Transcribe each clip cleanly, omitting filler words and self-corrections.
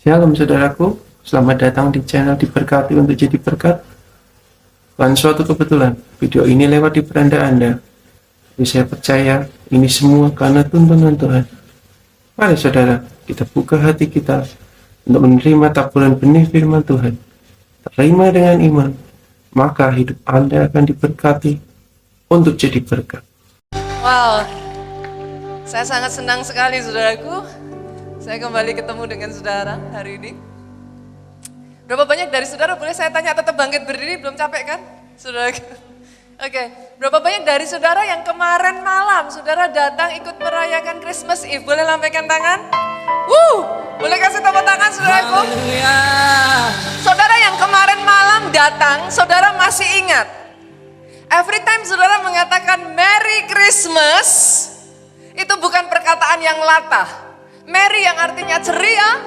Shalom saudaraku, selamat datang di channel Diberkati untuk Jadi Berkat. Bukan suatu kebetulan, video ini lewat di beranda Anda. Tapi saya percaya ini semua karena tuntunan Tuhan. Mari saudara, kita buka hati kita untuk menerima taburan benih firman Tuhan. Terima dengan iman, maka hidup Anda akan diberkati untuk jadi berkat. Wow, saya sangat senang sekali saudaraku. Saya kembali ketemu dengan saudara hari ini. Berapa banyak dari saudara, boleh saya tanya, tetap bangkit berdiri, belum capek kan? Saudara. Oke, berapa banyak dari saudara yang kemarin malam saudara datang ikut merayakan Christmas Eve? Boleh lambaikan tangan? Boleh kasih tepuk tangan saudaraku? Saudara yang kemarin malam datang, saudara masih ingat? Every time saudara mengatakan Merry Christmas, itu bukan perkataan yang latah. Merry yang artinya ceria,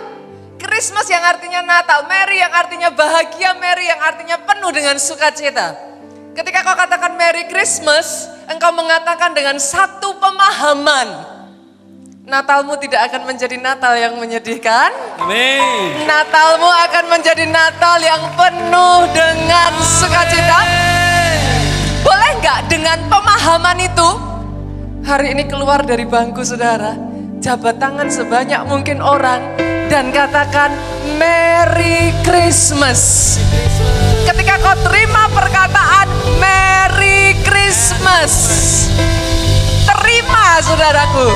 Christmas yang artinya Natal, Merry yang artinya bahagia, Merry yang artinya penuh dengan sukacita. Ketika kau katakan Merry Christmas, engkau mengatakan dengan satu pemahaman, Natalmu tidak akan menjadi Natal yang menyedihkan. Amin. Natalmu akan menjadi Natal yang penuh dengan sukacita. Boleh nggak dengan pemahaman itu, hari ini keluar dari bangku saudara, jabat tangan sebanyak mungkin orang dan katakan Merry Christmas. Ketika kau terima perkataan Merry Christmas, terima saudaraku,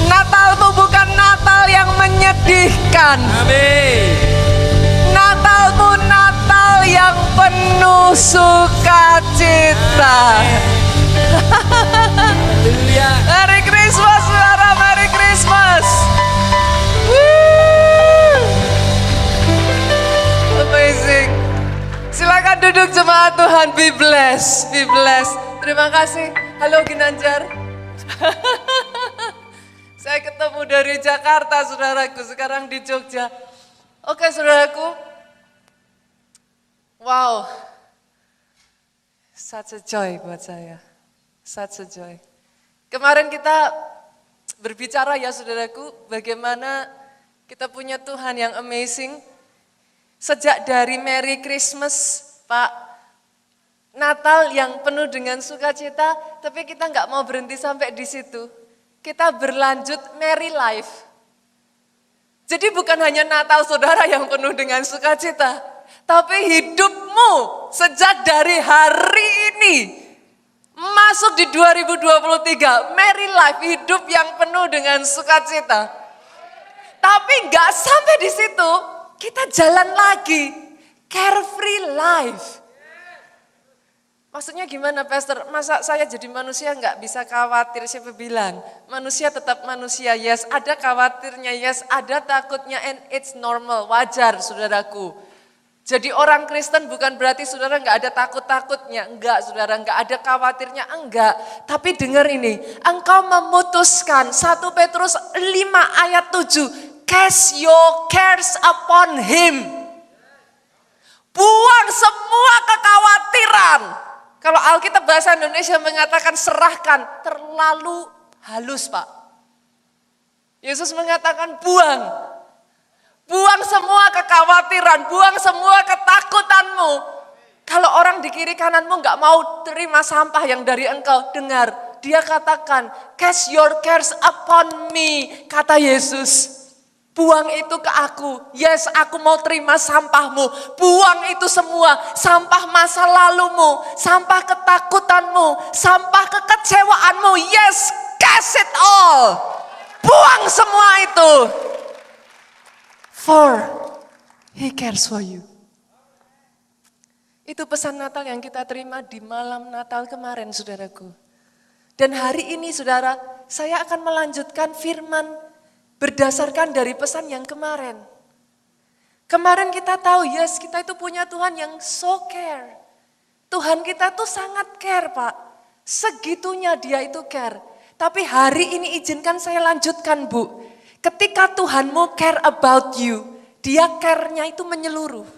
Natalmu bukan Natal yang menyedihkan. Amin. Natalmu Natal yang penuh sukacita. Haleluya. Merry Christmas saudara, Merry Christmas. Amazing. Silakan duduk jemaat Tuhan, be blessed, be blessed. Terima kasih. Halo Ginanjar. Saya ketemu dari Jakarta saudaraku, sekarang di Jogja. Oke saudaraku. Wow. Such a joy buat saya. Such a joy. Kemarin kita berbicara ya saudaraku, bagaimana kita punya Tuhan yang amazing. Sejak dari Merry Christmas, Pak, Natal yang penuh dengan sukacita, tapi kita nggak mau berhenti sampai di situ. Kita berlanjut Merry Life. Jadi bukan hanya Natal saudara yang penuh dengan sukacita, tapi hidupmu sejak dari hari ini masuk di 2023, Merry Life, hidup yang penuh dengan sukacita. Tapi nggak sampai di situ, kita jalan lagi, carefree life. Maksudnya gimana Pastor? Masa saya jadi manusia nggak bisa khawatir? Siapa bilang? Manusia tetap manusia, yes. Ada khawatirnya, yes. Ada takutnya, and it's normal, wajar saudaraku. Jadi orang Kristen bukan berarti saudara nggak ada takut-takutnya, enggak saudara, nggak ada khawatirnya, enggak. Tapi dengar ini, engkau memutuskan 1 Petrus 5 ayat 7, cast your cares upon him. Buang semua kekhawatiran. Kalau Alkitab bahasa Indonesia mengatakan serahkan, terlalu halus Pak. Yesus mengatakan buang. Buang semua kekhawatiran, buang semua ketakutanmu. Kalau orang di kiri kananmu nggak mau terima sampah yang dari engkau, dengar. Dia katakan, cast your cares upon me, kata Yesus. Buang itu ke aku, yes aku mau terima sampahmu. Buang itu semua, sampah masa lalumu, sampah ketakutanmu, sampah kekecewaanmu, yes cast it all. Buang semua itu. For he cares for you. Itu pesan Natal yang kita terima di malam Natal kemarin saudaraku. Dan hari ini saudara, saya akan melanjutkan firman berdasarkan dari pesan yang kemarin. Kemarin kita tahu, yes kita itu punya Tuhan yang so care. Tuhan kita tuh sangat care Pak. Segitunya dia itu care. Tapi hari ini izinkan saya lanjutkan Bu. Ketika Tuhanmu care about you, dia care-nya itu menyeluruh.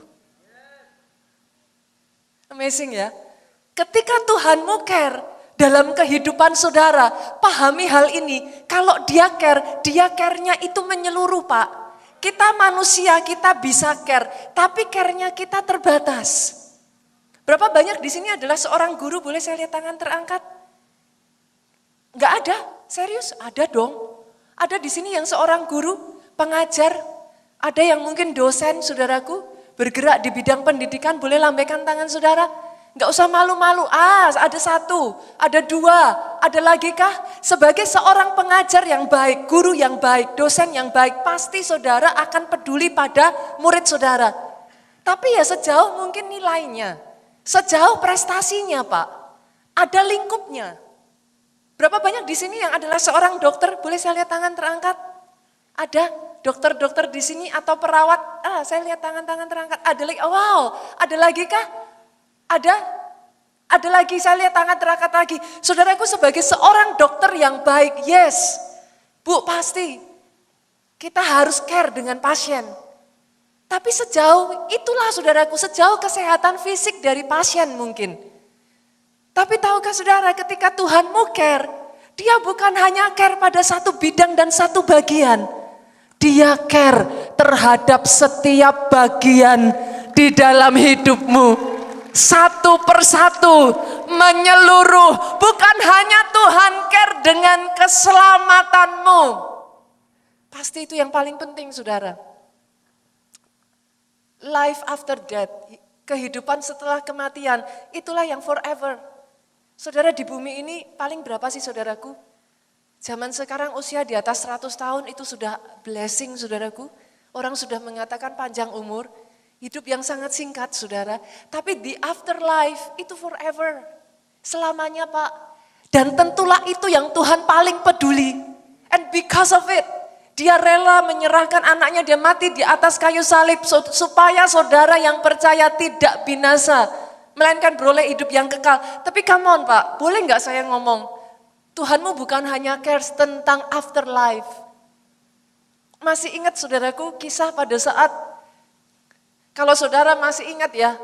Amazing ya. Ketika Tuhanmu care dalam kehidupan saudara, pahami hal ini. Kalau dia care-nya itu menyeluruh Pak. Kita manusia, kita bisa care, tapi care-nya kita terbatas. Berapa banyak di sini adalah seorang guru, boleh saya lihat tangan terangkat? Enggak ada, serius? Ada dong. Ada di sini yang seorang guru, pengajar, ada yang mungkin dosen, saudaraku, bergerak di bidang pendidikan, boleh lambaikan tangan saudara? Enggak usah malu-malu, ada satu, ada dua, ada lagi kah? Sebagai seorang pengajar yang baik, guru yang baik, dosen yang baik, pasti saudara akan peduli pada murid saudara. Tapi ya sejauh mungkin nilainya, sejauh prestasinya Pak, ada lingkupnya. Berapa banyak di sini yang adalah seorang dokter? Boleh saya lihat tangan terangkat? Ada dokter-dokter di sini atau perawat? Saya lihat tangan-tangan terangkat. Ada lagi, wow, ada lagi kah? Ada lagi, saya lihat tangan terangkat lagi. Saudaraku sebagai seorang dokter yang baik, yes. Bu, pasti. Kita harus care dengan pasien. Tapi sejauh itulah saudaraku, sejauh kesehatan fisik dari pasien mungkin. Tapi tahukah saudara ketika Tuhanmu care, dia bukan hanya care pada satu bidang dan satu bagian. Dia care terhadap setiap bagian di dalam hidupmu. Satu persatu menyeluruh, bukan hanya Tuhan care dengan keselamatanmu. Pasti itu yang paling penting saudara. Life after death, kehidupan setelah kematian, itulah yang forever. Saudara di bumi ini paling berapa sih saudaraku? Zaman sekarang usia di atas 100 tahun itu sudah blessing saudaraku. Orang sudah mengatakan panjang umur, hidup yang sangat singkat saudara. Tapi the afterlife itu forever, selamanya Pak. Dan tentulah itu yang Tuhan paling peduli. And because of it, dia rela menyerahkan anaknya, dia mati di atas kayu salib supaya saudara yang percaya tidak binasa, melainkan beroleh hidup yang kekal. Tapi come on Pak, boleh nggak saya ngomong? Tuhanmu bukan hanya cares tentang afterlife. Masih ingat saudaraku kisah pada saat, kalau saudara masih ingat ya,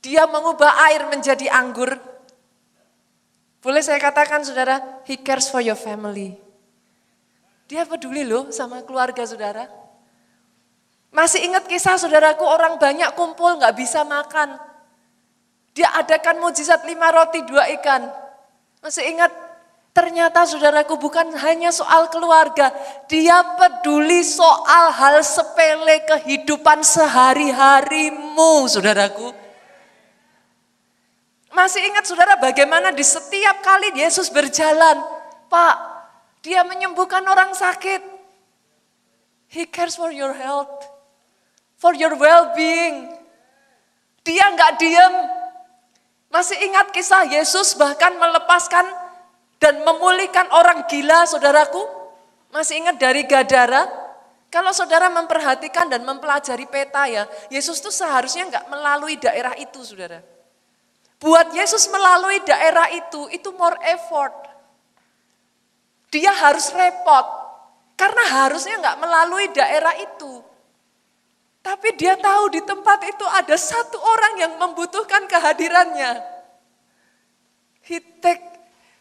dia mengubah air menjadi anggur. Boleh saya katakan saudara, he cares for your family. Dia peduli loh sama keluarga saudara. Masih ingat kisah saudaraku, orang banyak kumpul nggak bisa makan. Dia adakan mujizat 5 roti 2 ikan. Masih ingat? Ternyata saudaraku bukan hanya soal keluarga. Dia peduli soal hal sepele kehidupan sehari-harimu saudaraku. Masih ingat saudara bagaimana di setiap kali Yesus berjalan. Pak, dia menyembuhkan orang sakit. He cares for your health. For your well-being. Dia nggak diam. Masih ingat kisah Yesus bahkan melepaskan dan memulihkan orang gila saudaraku? Masih ingat dari Gadara? Kalau saudara memperhatikan dan mempelajari peta ya, Yesus tuh seharusnya nggak melalui daerah itu saudara. Buat Yesus melalui daerah itu more effort. Dia harus repot, karena harusnya nggak melalui daerah itu. Tapi dia tahu di tempat itu ada satu orang yang membutuhkan kehadirannya.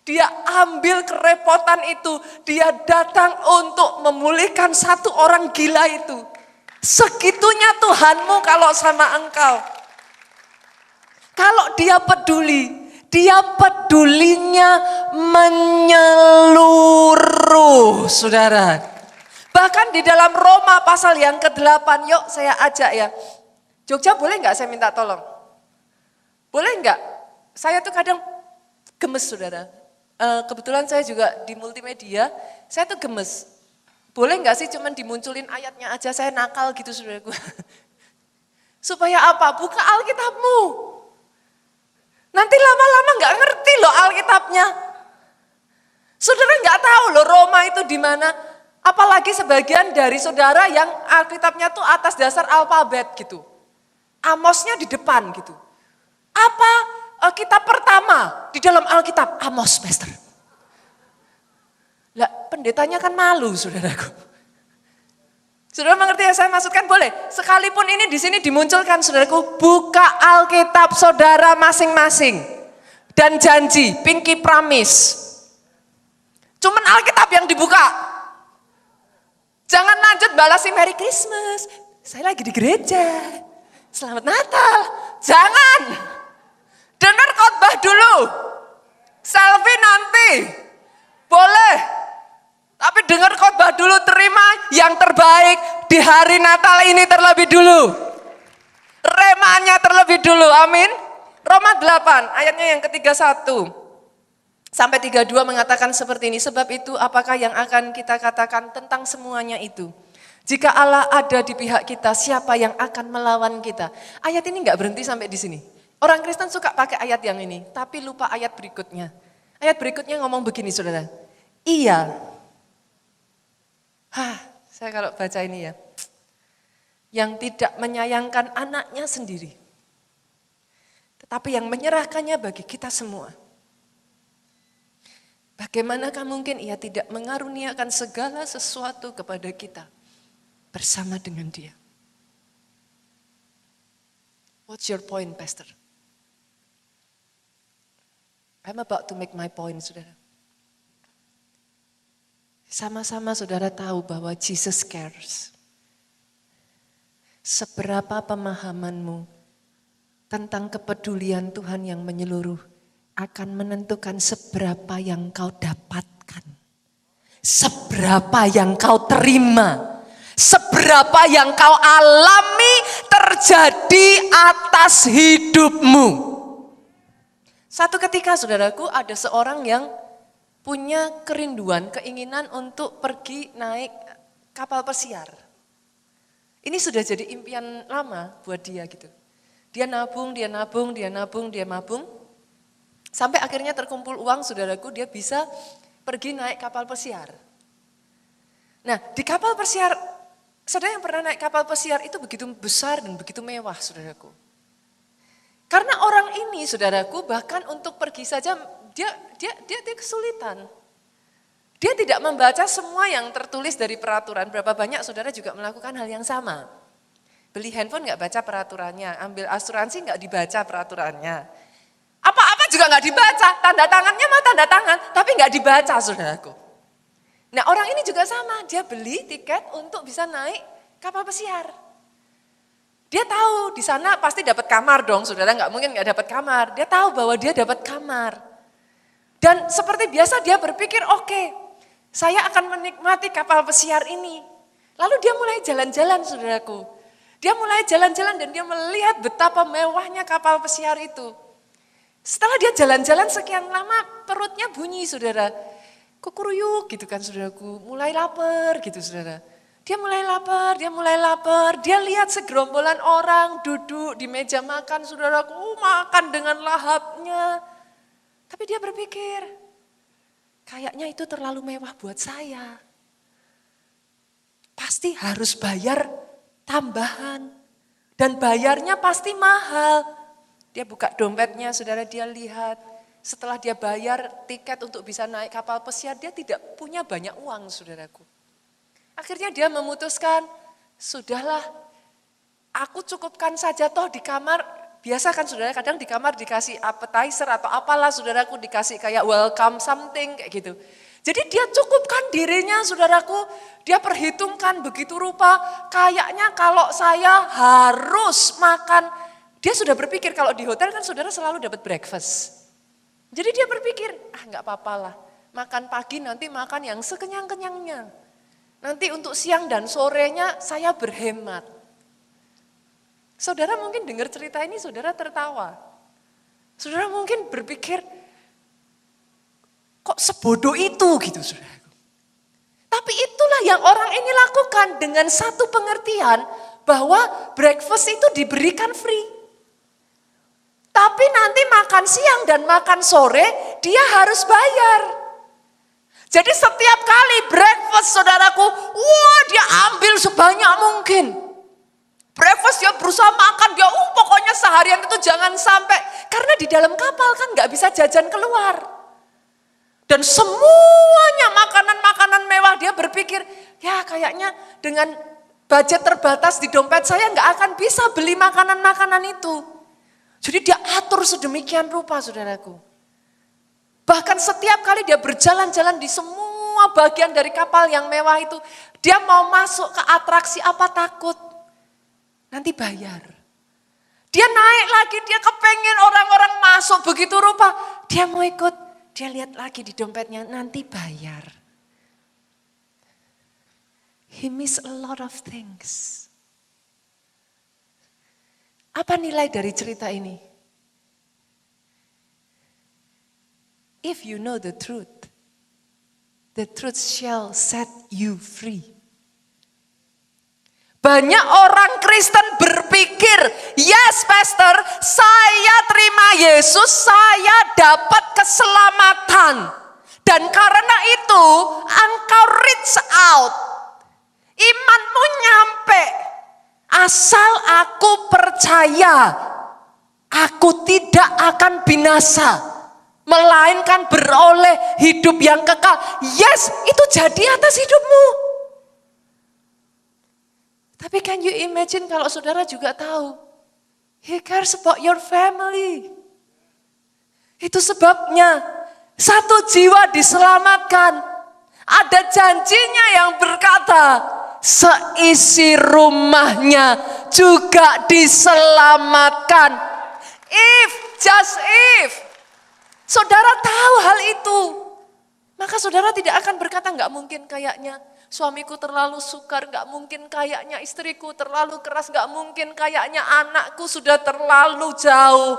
Dia ambil kerepotan itu, dia datang untuk memulihkan satu orang gila itu. Segitunya Tuhanmu kalau sama engkau. Kalau dia pedulinya menyeluruh, saudara. Bahkan di dalam Roma pasal yang ke-8, yuk saya ajak ya. Jogja boleh nggak saya minta tolong? Boleh nggak? Saya tuh kadang gemes saudara. Kebetulan saya juga di multimedia, saya tuh gemes. Boleh nggak sih cuman dimunculin ayatnya aja, saya nakal gitu saudaraku. Supaya apa? Buka Alkitabmu. Nanti lama-lama nggak ngerti loh Alkitabnya. Saudara nggak tahu loh Roma itu di mana. Apalagi sebagian dari saudara yang Alkitabnya tuh atas dasar alfabet gitu. Amosnya di depan gitu. Apa kitab pertama di dalam Alkitab? Amos, Pastor. Lah, pendetanya kan malu, saudaraku. Saudara mengerti yang saya maksudkan? Boleh. Sekalipun ini di sini dimunculkan, saudaraku, buka Alkitab saudara masing-masing dan janji, pinky promise. Cuman Alkitab yang dibuka. Jangan lanjut balasi Merry Christmas. Saya lagi di gereja. Selamat Natal. Jangan. Dengar khotbah dulu. Selfie nanti. Boleh. Tapi dengar khotbah dulu, terima yang terbaik di hari Natal ini terlebih dulu. Remanya terlebih dulu, amin. Roma 8 ayatnya yang ke-31 sampai 32 mengatakan seperti ini. Sebab itu apakah yang akan kita katakan tentang semuanya itu? Jika Allah ada di pihak kita, siapa yang akan melawan kita? Ayat ini enggak berhenti sampai di sini. Orang Kristen suka pakai ayat yang ini, tapi lupa ayat berikutnya. Ayat berikutnya ngomong begini, saudara. Iya. Saya kalau baca ini ya. Yang tidak menyayangkan anaknya sendiri. Tetapi yang menyerahkannya bagi kita semua. Bagaimanakah mungkin ia tidak mengaruniakan segala sesuatu kepada kita bersama dengan dia? What's your point, Pastor? I'm about to make my point, saudara. Sama-sama saudara tahu bahwa Jesus cares. Seberapa pemahamanmu tentang kepedulian Tuhan yang menyeluruh akan menentukan seberapa yang kau dapatkan. Seberapa yang kau terima. Seberapa yang kau alami terjadi atas hidupmu. Satu ketika saudaraku ada seorang yang punya kerinduan, keinginan untuk pergi naik kapal pesiar. Ini sudah jadi impian lama buat dia gitu. Dia nabung. Sampai akhirnya terkumpul uang saudaraku, dia bisa pergi naik kapal pesiar. Nah di kapal pesiar, saudara yang pernah naik kapal pesiar itu begitu besar dan begitu mewah saudaraku. Karena orang ini saudaraku bahkan untuk pergi saja dia kesulitan. Dia tidak membaca semua yang tertulis dari peraturan. Berapa banyak saudara juga melakukan hal yang sama. Beli handphone nggak baca peraturannya, ambil asuransi nggak dibaca peraturannya. Apa-apa juga nggak dibaca, tanda tangannya mah tanda tangan, tapi nggak dibaca saudaraku. Nah orang ini juga sama, dia beli tiket untuk bisa naik kapal pesiar. Dia tahu di sana pasti dapat kamar dong, saudara nggak mungkin nggak dapat kamar. Dia tahu bahwa dia dapat kamar. Dan seperti biasa dia berpikir, oke, saya akan menikmati kapal pesiar ini. Lalu dia mulai jalan-jalan saudaraku. Dia mulai jalan-jalan dan dia melihat betapa mewahnya kapal pesiar itu. Setelah dia jalan-jalan sekian lama perutnya bunyi saudara. Kukuruyuk gitu kan saudaraku, mulai lapar gitu saudara. Dia mulai lapar. Dia lihat segerombolan orang duduk di meja makan saudaraku, makan dengan lahapnya. Tapi dia berpikir, kayaknya itu terlalu mewah buat saya. Pasti harus bayar tambahan. Dan bayarnya pasti mahal. Dia buka dompetnya, saudara, dia lihat. Setelah dia bayar tiket untuk bisa naik kapal pesiar, dia tidak punya banyak uang, saudaraku. Akhirnya dia memutuskan, sudahlah, aku cukupkan saja toh di kamar. Biasa kan saudara, kadang di kamar dikasih appetizer atau apalah saudaraku, dikasih kayak welcome something kayak gitu. Jadi dia cukupkan dirinya saudaraku, dia perhitungkan begitu rupa, kayaknya kalau saya harus makan, dia sudah berpikir kalau di hotel kan saudara selalu dapat breakfast. Jadi dia berpikir, nggak apa-apa lah, makan pagi nanti makan yang sekenyang-kenyangnya. Nanti untuk siang dan sorenya saya berhemat. Saudara mungkin dengar cerita ini, saudara tertawa. Saudara mungkin berpikir, kok sebodoh itu gitu saudara. Tapi itulah yang orang ini lakukan dengan satu pengertian bahwa breakfast itu diberikan free. Tapi nanti makan siang dan makan sore dia harus bayar. Jadi setiap kali breakfast saudaraku, wah dia ambil sebanyak mungkin. Breakfast dia berusaha makan, dia pokoknya seharian itu jangan sampai. Karena di dalam kapal kan gak bisa jajan keluar. Dan semuanya makanan-makanan mewah dia berpikir, ya kayaknya dengan budget terbatas di dompet saya gak akan bisa beli makanan-makanan itu. Jadi dia atur sedemikian rupa saudaraku. Bahkan setiap kali dia berjalan-jalan di semua semua bagian dari kapal yang mewah itu. Dia mau masuk ke atraksi apa takut? Nanti bayar. Dia naik lagi, dia kepengen orang-orang masuk begitu rupa. Dia mau ikut, dia lihat lagi di dompetnya, nanti bayar. He miss a lot of things. Apa nilai dari cerita ini? If you know the truth shall set you free. Banyak orang Kristen berpikir, yes pastor, saya terima Yesus, saya dapat keselamatan. Dan karena itu, engkau reach out. Imanmu nyampe. Asal aku percaya, aku tidak akan binasa. Melainkan beroleh hidup yang kekal. Yes, itu jadi atas hidupmu. Tapi can you imagine kalau saudara juga tahu, he cares about your family. Itu sebabnya satu jiwa diselamatkan. Ada janjinya yang berkata, seisi rumahnya juga diselamatkan. Just if. Saudara tahu hal itu. Maka saudara tidak akan berkata, enggak mungkin kayaknya suamiku terlalu sukar, enggak mungkin kayaknya istriku terlalu keras, enggak mungkin kayaknya anakku sudah terlalu jauh.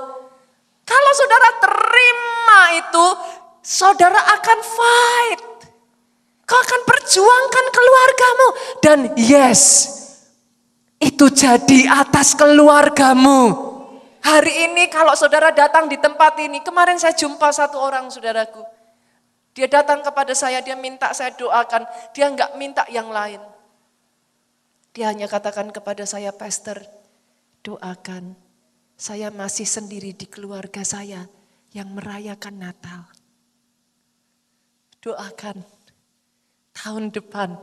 Kalau saudara terima itu, saudara akan fight. Kau akan perjuangkan keluargamu. Dan yes, itu jadi atas keluargamu. Hari ini kalau saudara datang di tempat ini, kemarin saya jumpa satu orang saudaraku. Dia datang kepada saya, dia minta saya doakan. Dia enggak minta yang lain. Dia hanya katakan kepada saya, pastor, doakan. Saya masih sendiri di keluarga saya yang merayakan Natal. Doakan. Tahun depan,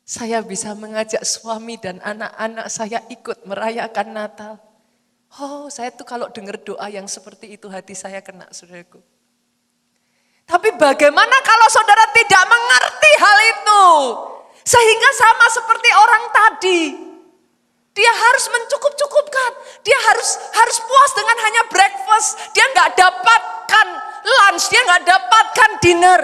saya bisa mengajak suami dan anak-anak saya ikut merayakan Natal. Oh, saya tuh kalau dengar doa yang seperti itu, hati saya kena, saudaraku. Tapi bagaimana kalau saudara tidak mengerti hal itu? Sehingga sama seperti orang tadi. Dia harus mencukup-cukupkan. Dia harus puas dengan hanya breakfast. Dia nggak dapatkan lunch, dia nggak dapatkan dinner.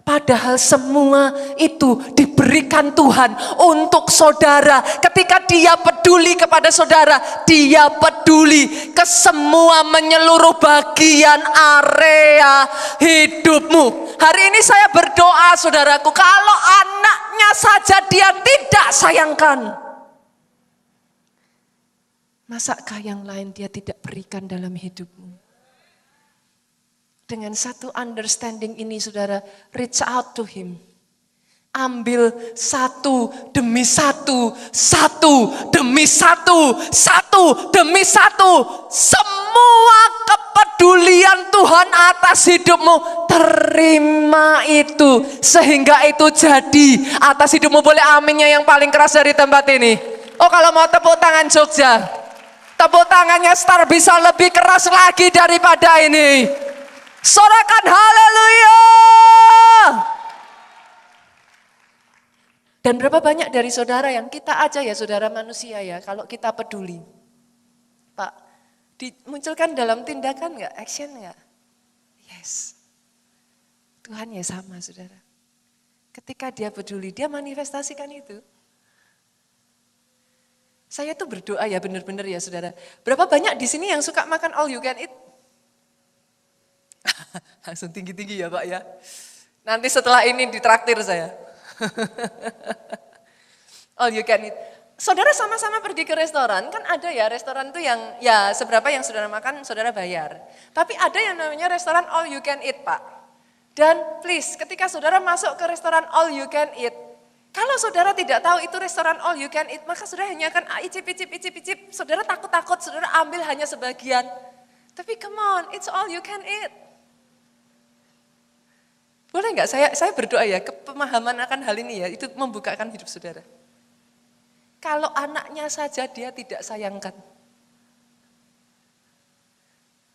Padahal semua itu diberikan Tuhan untuk saudara. Ketika dia peduli kepada saudara, dia peduli ke semua menyeluruh bagian area hidupmu. Hari ini saya berdoa saudaraku, kalau anaknya saja dia tidak sayangkan, masakkah yang lain dia tidak berikan dalam hidupmu? Dengan satu understanding ini saudara, reach out to him. Ambil satu demi satu, satu demi satu, satu demi satu. Semua kepedulian Tuhan atas hidupmu, terima itu. Sehingga itu jadi atas hidupmu. Boleh aminnya yang paling keras dari tempat ini. Oh, kalau mau tepuk tangan Jogja, tepuk tangannya Star bisa lebih keras lagi daripada ini. Sorakan haleluya. Dan berapa banyak dari saudara yang kita aja ya saudara manusia ya, kalau kita peduli. Pak, dimunculkan dalam tindakan enggak, action enggak? Yes. Tuhan ya sama saudara. Ketika dia peduli, dia manifestasikan itu. Saya tuh berdoa ya benar-benar ya saudara. Berapa banyak di sini yang suka makan all you can eat? Langsung tinggi-tinggi ya Pak ya. Nanti setelah ini ditraktir saya. All you can eat. Saudara sama-sama pergi ke restoran, kan ada ya restoran tuh yang ya seberapa yang saudara makan saudara bayar. Tapi ada yang namanya restoran all you can eat Pak. Dan please ketika saudara masuk ke restoran all you can eat, kalau saudara tidak tahu itu restoran all you can eat, maka saudara hanya akan icip. Saudara takut-takut, saudara ambil hanya sebagian. Tapi come on, it's all you can eat. Boleh enggak saya berdoa ya, kepemahaman akan hal ini ya, itu membukakan hidup saudara. Kalau anaknya saja dia tidak sayangkan,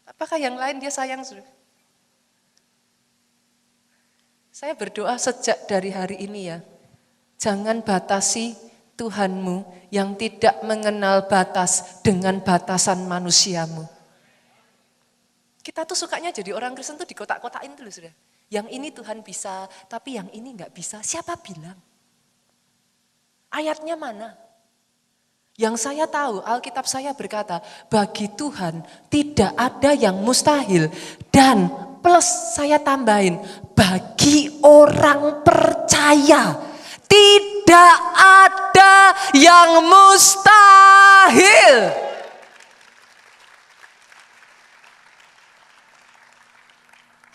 apakah yang lain dia sayang saudara? Saya berdoa sejak dari hari ini ya, jangan batasi Tuhanmu yang tidak mengenal batas dengan batasan manusiamu. Kita tuh sukanya jadi orang Kristen tuh dikotak-kotakin dulu sudah. Yang ini Tuhan bisa, tapi yang ini enggak bisa. Siapa bilang? Ayatnya mana? Yang saya tahu, Alkitab saya berkata, bagi Tuhan tidak ada yang mustahil. Dan plus saya tambahin, bagi orang percaya tidak ada yang mustahil.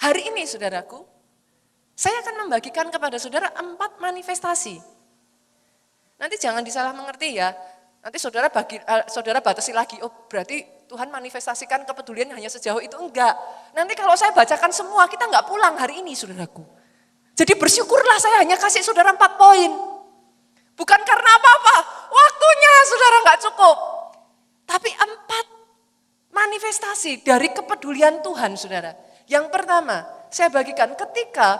Hari ini saudaraku, saya akan membagikan kepada saudara 4 manifestasi. Nanti jangan disalah mengerti ya. Nanti saudara batasi lagi, oh berarti Tuhan manifestasikan kepedulian hanya sejauh itu, enggak. Nanti kalau saya bacakan semua, kita enggak pulang hari ini saudaraku. Jadi bersyukurlah saya hanya kasih saudara 4 poin. Bukan karena apa-apa, waktunya saudara enggak cukup. Tapi 4 manifestasi dari kepedulian Tuhan saudara. Yang pertama, saya bagikan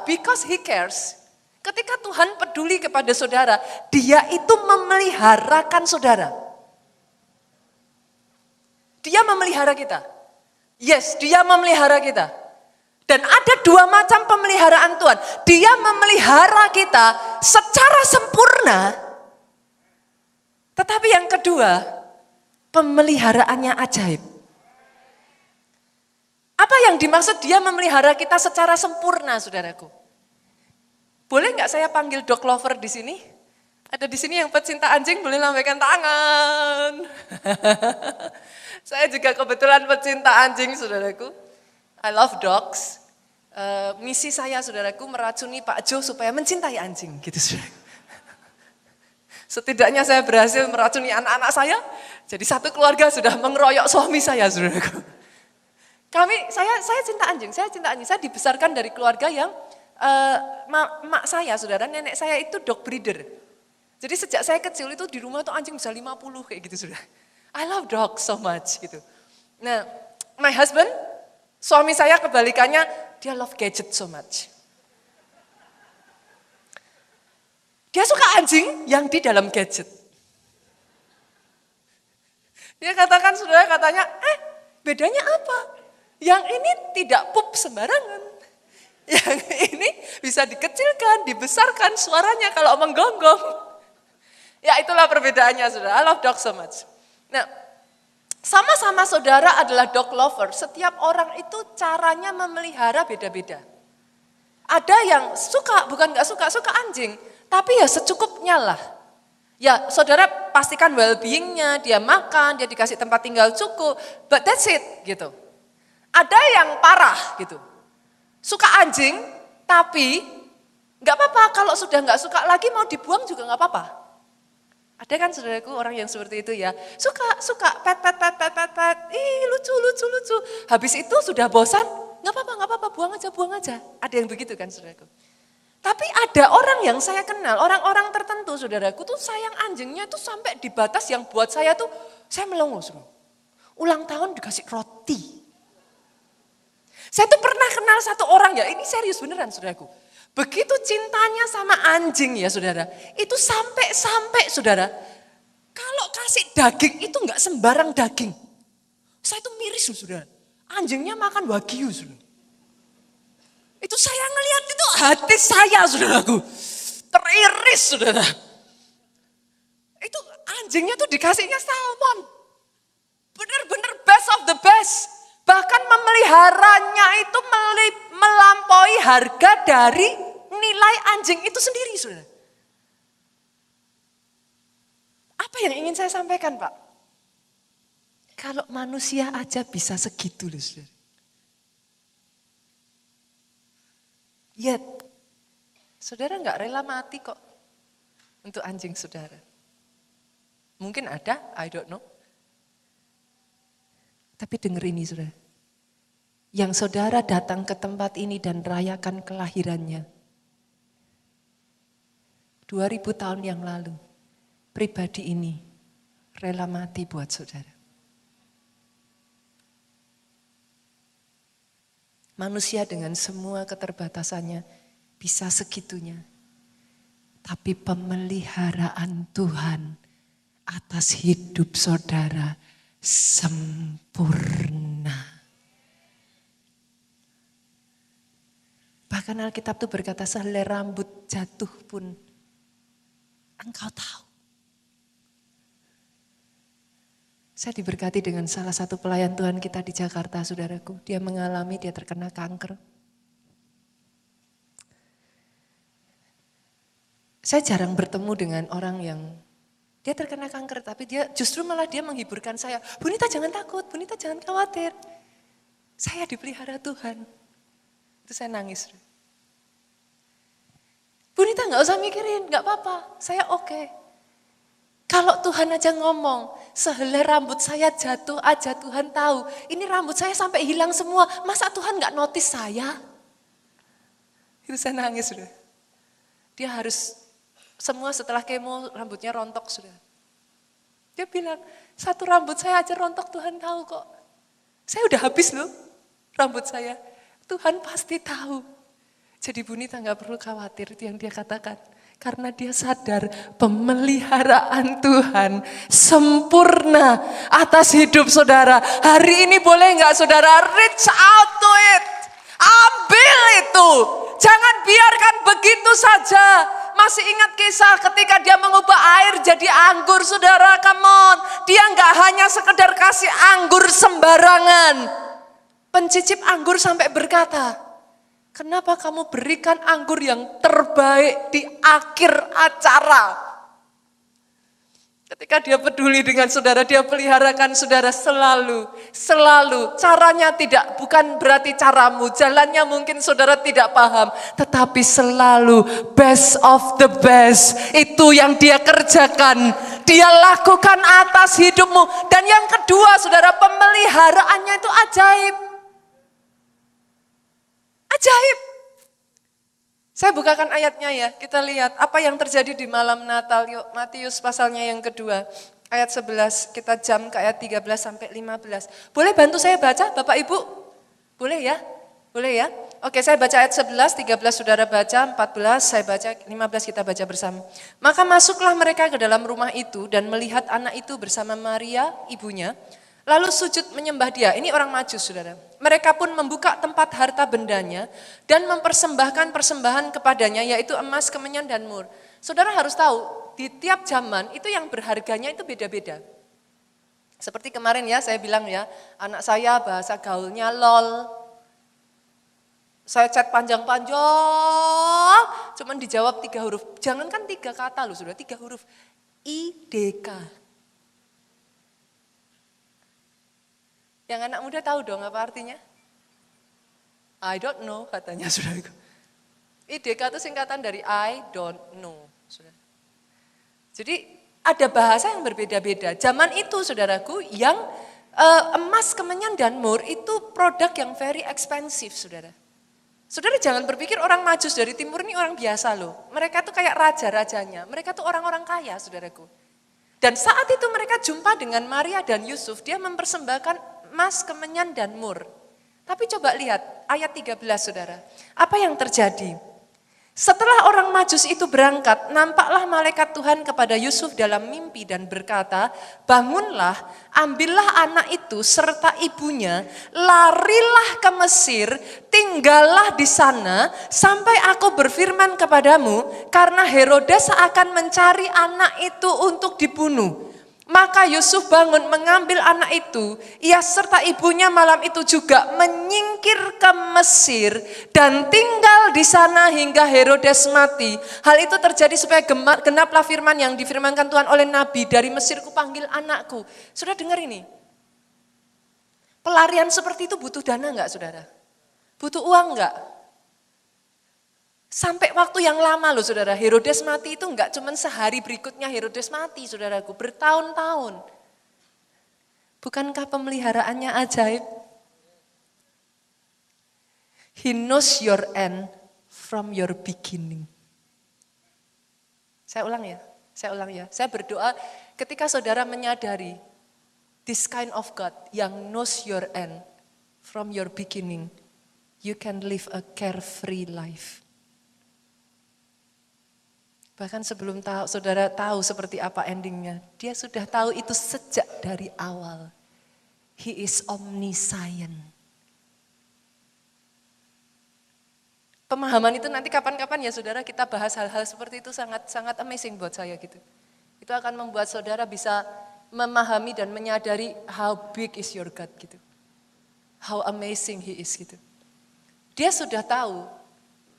because he cares, ketika Tuhan peduli kepada saudara, dia itu memeliharakan saudara. Dia memelihara kita. Yes, dia memelihara kita. Dan ada 2 macam pemeliharaan Tuhan. Dia memelihara kita secara sempurna. Tetapi yang kedua, pemeliharaannya ajaib. Apa yang dimaksud dia memelihara kita secara sempurna, saudaraku? Boleh nggak saya panggil dog lover di sini? Ada di sini yang pecinta anjing, boleh lambaikan tangan. Saya juga kebetulan pecinta anjing, saudaraku. I love dogs. Misi saya, saudaraku, meracuni Pak Jo supaya mencintai anjing, gitu, saudaraku. Setidaknya saya berhasil meracuni anak-anak saya, jadi satu keluarga sudah mengeroyok suami saya, saudaraku. Saya cinta anjing, saya dibesarkan dari keluarga yang mak saya, saudara, nenek saya itu dog breeder. Jadi sejak saya kecil itu di rumah tuh anjing bisa 50 kayak gitu, saudara. I love dogs so much gitu. Nah, my husband, suami saya kebalikannya, dia love gadget so much. Dia suka anjing yang di dalam gadget. Dia katakan, saudara, katanya, bedanya apa? Yang ini tidak pup sembarangan. Yang ini bisa dikecilkan, dibesarkan suaranya kalau menggonggong. Ya itulah perbedaannya, saudara. I love dogs so much. Nah, sama-sama saudara adalah dog lover. Setiap orang itu caranya memelihara beda-beda. Ada yang suka, bukan gak suka, suka anjing. Tapi ya secukupnya lah. Ya saudara pastikan well-beingnya, dia makan, dia dikasih tempat tinggal cukup. But that's it gitu. Ada yang parah gitu, suka anjing tapi nggak apa-apa kalau sudah nggak suka lagi mau dibuang juga nggak apa-apa. Ada kan saudaraku orang yang seperti itu ya, suka pet, lucu. Habis itu sudah bosan, nggak apa-apa, buang aja. Ada yang begitu kan saudaraku. Tapi ada orang yang saya kenal, orang-orang tertentu saudaraku tuh sayang anjingnya tuh sampai di batas yang buat saya tuh, saya melongo semua. Ulang tahun dikasih roti. Saya tuh pernah kenal satu orang ya, ini serius beneran saudaraku. Begitu cintanya sama anjing ya saudara, itu sampai saudara, kalau kasih daging itu enggak sembarang daging. Saya tuh miris loh saudara, anjingnya makan wagyu saudara. Itu saya ngelihat itu hati saya saudaraku, teriris saudara. Itu anjingnya tuh dikasihnya salmon, bener-bener best of the best. Bahkan memeliharanya itu melampaui harga dari nilai anjing itu sendiri, saudara. Apa yang ingin saya sampaikan, Pak? Kalau manusia aja bisa segitu loh, saudara. Yet, saudara nggak rela mati kok untuk anjing saudara. Mungkin ada, I don't know. Tapi dengar ini saudara, yang saudara datang ke tempat ini dan rayakan kelahirannya. 2000 tahun yang lalu, pribadi ini rela mati buat saudara. Manusia dengan semua keterbatasannya, bisa segitunya. Tapi pemeliharaan Tuhan atas hidup saudara sempurna. Bahkan Alkitab itu berkata sehelai rambut jatuh pun engkau tahu. Saya diberkati dengan salah satu pelayan Tuhan kita di Jakarta, saudaraku. Dia terkena kanker. Saya jarang bertemu dengan orang yang dia terkena kanker, tapi dia menghiburkan saya. Bunita jangan takut, Bunita jangan khawatir. Saya dipelihara Tuhan. Itu saya nangis. Bunita gak usah mikirin, gak apa-apa, saya oke. Kalau Tuhan aja ngomong, sehelai rambut saya jatuh aja Tuhan tahu. Ini rambut saya sampai hilang semua, masa Tuhan gak notice saya? Itu saya nangis sudah. Dia harus, semua setelah kemo rambutnya rontok sudah. Dia bilang, satu rambut saya aja rontok Tuhan tahu kok. Saya udah habis loh rambut saya. Tuhan pasti tahu. Jadi Bunita gak perlu khawatir, itu yang dia katakan. Karena dia sadar pemeliharaan Tuhan sempurna atas hidup saudara. Hari ini boleh enggak saudara reach out to it. Ambil itu. Jangan biarkan begitu saja. Masih ingat kisah ketika dia mengubah air jadi anggur saudara, come on. Dia enggak hanya sekedar kasih anggur sembarangan. Pencicip anggur sampai berkata, kenapa kamu berikan anggur yang terbaik di akhir acara? Ketika dia peduli dengan saudara, dia peliharakan saudara selalu. Caranya bukan berarti caramu, jalannya mungkin saudara tidak paham. Tetapi selalu best of the best, itu yang dia kerjakan. Dia lakukan atas hidupmu. Dan yang kedua saudara, pemeliharaannya itu ajaib. Ajaib. Saya bukakan ayatnya ya, kita lihat apa yang terjadi di malam Natal. Yuk, Matius pasalnya yang kedua, ayat 11, kita jam ke ayat 13 sampai 15. Boleh bantu saya baca Bapak Ibu? Boleh ya? Boleh ya? Oke, saya baca ayat 11, 13 saudara baca, 14 saya baca, 15 kita baca bersama. Maka masuklah mereka ke dalam rumah itu dan melihat anak itu bersama Maria, ibunya. Lalu sujud menyembah dia, ini orang Majus saudara. Mereka pun membuka tempat harta bendanya dan mempersembahkan persembahan kepadanya, yaitu emas, kemenyan, dan mur. Saudara harus tahu, di tiap zaman itu yang berharganya itu beda-beda. Seperti kemarin ya, saya bilang ya, anak saya bahasa gaulnya lol. Saya chat panjang-panjang, cuman dijawab 3 huruf. Jangankan 3 kata loh saudara, 3 huruf. IDK. Yang anak muda tahu dong apa artinya? I don't know katanya saudaraku. IDK itu singkatan dari I don't know. Saudara. Jadi ada bahasa yang berbeda-beda. Zaman itu saudaraku yang emas, kemenyan, dan mur itu produk yang very expensive saudara. Saudara jangan berpikir orang Majus dari timur ini orang biasa loh. Mereka tuh kayak raja-rajanya. Mereka tuh orang-orang kaya saudaraku. Dan saat itu mereka jumpa dengan Maria dan Yusuf. Dia mempersembahkan emas, kemenyan, dan mur. Tapi coba lihat ayat 13 saudara. Apa yang terjadi? Setelah orang Majus itu berangkat, nampaklah malaikat Tuhan kepada Yusuf dalam mimpi dan berkata, bangunlah, ambillah anak itu serta ibunya, larilah ke Mesir, tinggallah di sana, sampai aku berfirman kepadamu, karena Herodes akan mencari anak itu untuk dibunuh. Maka Yusuf bangun mengambil anak itu, ia serta ibunya malam itu juga menyingkir ke Mesir dan tinggal di sana hingga Herodes mati. Hal itu terjadi supaya genaplah firman yang difirmankan Tuhan oleh Nabi, dari Mesir kupanggil anakku. Sudah dengar ini? Pelarian seperti itu butuh dana enggak saudara? Butuh uang enggak? Sampai waktu yang lama loh saudara, Herodes mati itu enggak cuma sehari berikutnya Herodes mati saudaraku, bertahun-tahun. Bukankah pemeliharaannya ajaib? He knows your end from your beginning. Saya ulang ya. Saya berdoa ketika saudara menyadari this kind of God yang knows your end from your beginning, you can live a carefree life. Bahkan sebelum saudara tahu seperti apa endingnya, dia sudah tahu itu sejak dari awal. He is omniscient. Pemahaman itu nanti kapan-kapan ya saudara kita bahas hal-hal seperti itu sangat amazing buat saya gitu. Itu akan membuat saudara bisa memahami dan menyadari how big is your God gitu. How amazing he is gitu. Dia sudah tahu